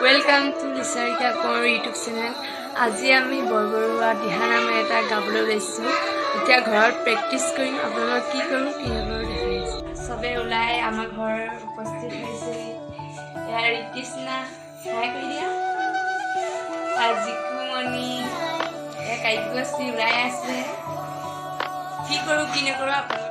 Welcome to Licha Konwar YouTube channel. আজি আমি বৰবৰুৱা দিহা নামে এটা গাবলৈ লৈছো। এতিয়া ঘৰত প্ৰেক্টিচ কৰিম, আপোনালোক কি কৰো কি নকৰো দেখাইছো। সবে ওলাই আমাৰ ঘৰ উপস্থিত হৈছে। এয়া ৰিকৃষ্ণা হাই কৰি দিয়া। আজিকুমণি এ কাইকুচি ওলাই আছে। কি কৰো কি নকৰো আপোনালোক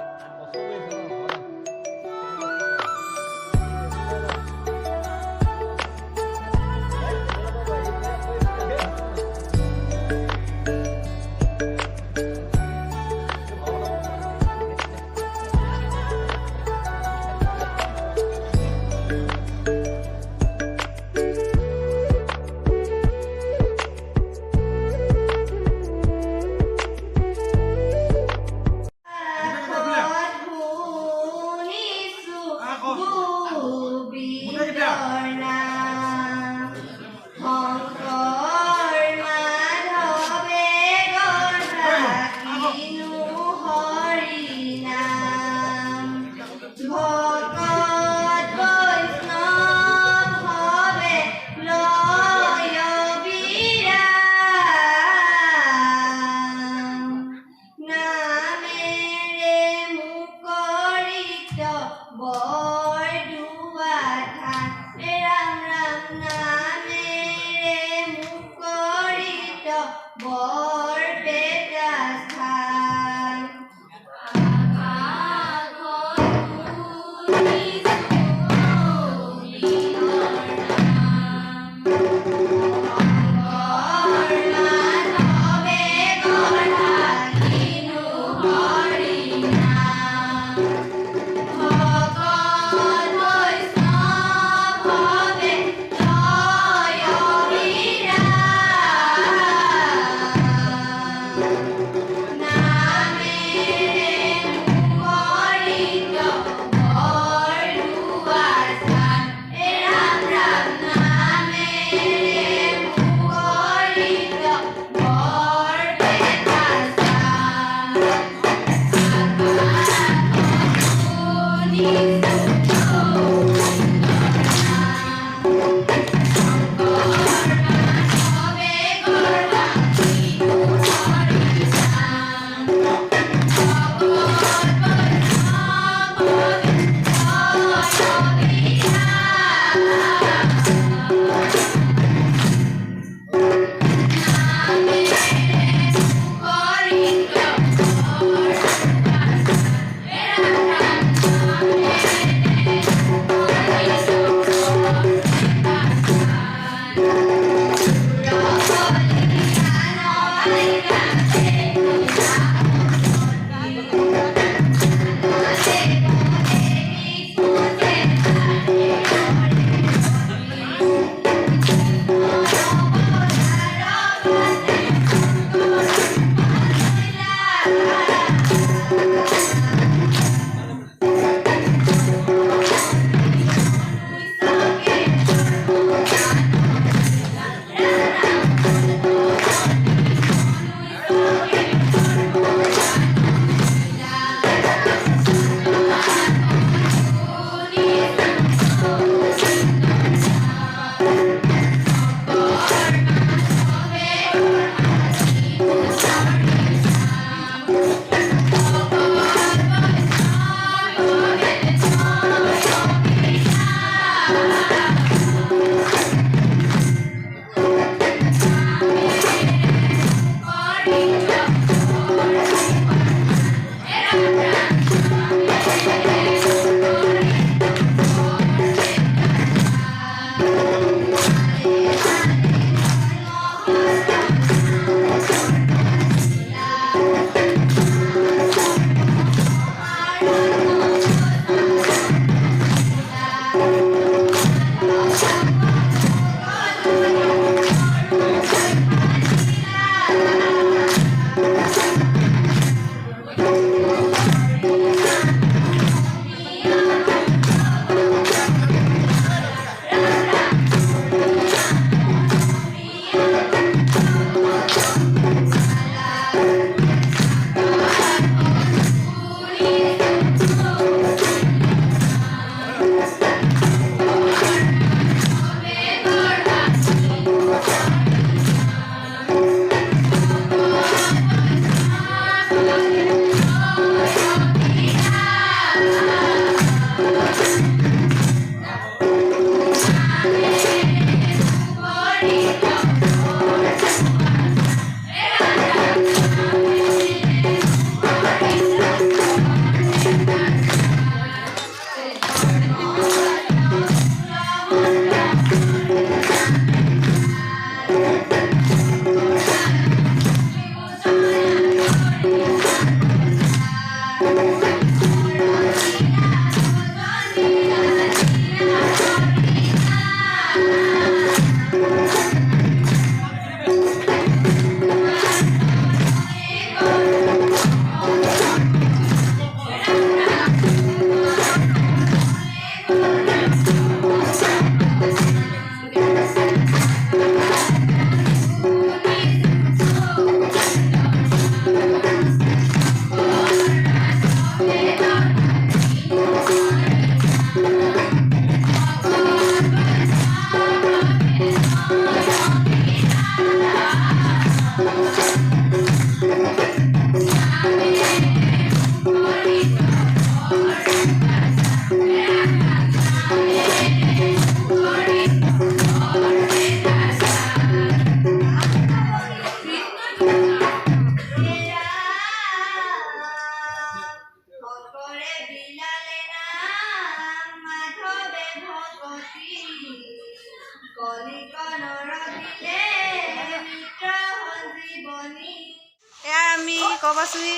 কব আছুই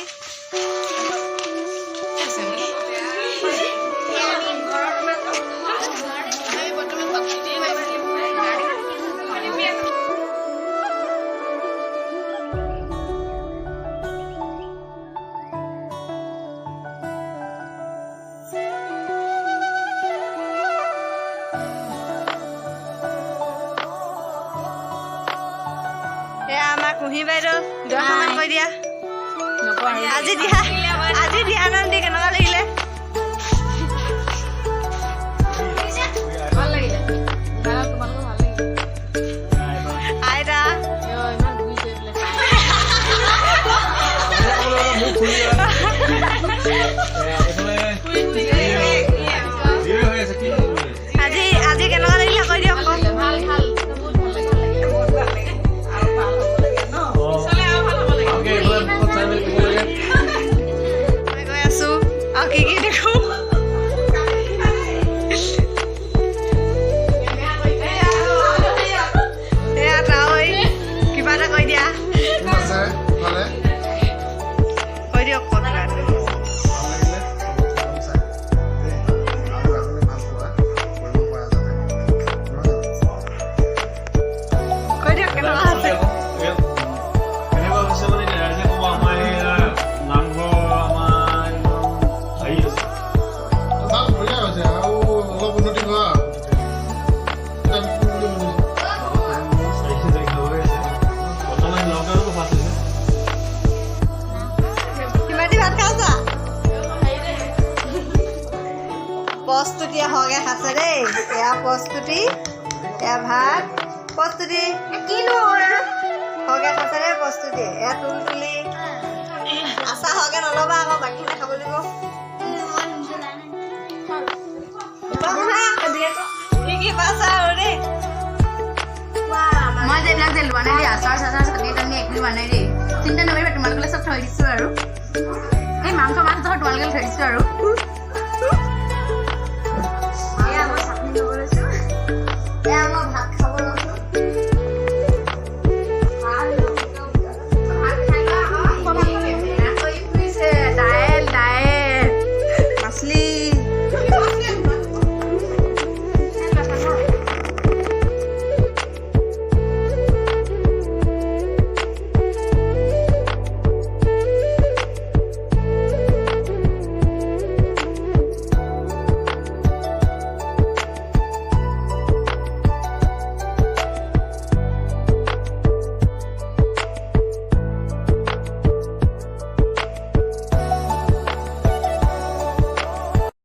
কুহি বাইদেউ দহমান কৈ দিয়া আজি দিহানন্দি কেনেকুৱা লাগিলে আইতা আজি কেনেকুৱা লাগিলে কৈ দিয়ক প্ৰস্তুতি হগে খাছে দেই এয়া প্ৰস্তুতি এয়া ভাত প্ৰস্তুতি কিনো হগে খাছে দেই প্ৰস্তুতি এয়া তুলি আশা হগে নল'বা আকৌ বাকী খাব লাগিব কি পাইছা আৰু দেই মই যে এইবিলাক যে লোৱা নাই দেই আচাৰ চাচাৰ চাটনি টানি একো লোৱা নাই দেই চিন্তা নকৰিবা তোমালোকলৈ চব থৈ দিছোঁ আৰু এই মাংস মাছ ধৰ তোমালোকে থৈ দিছোঁ আৰু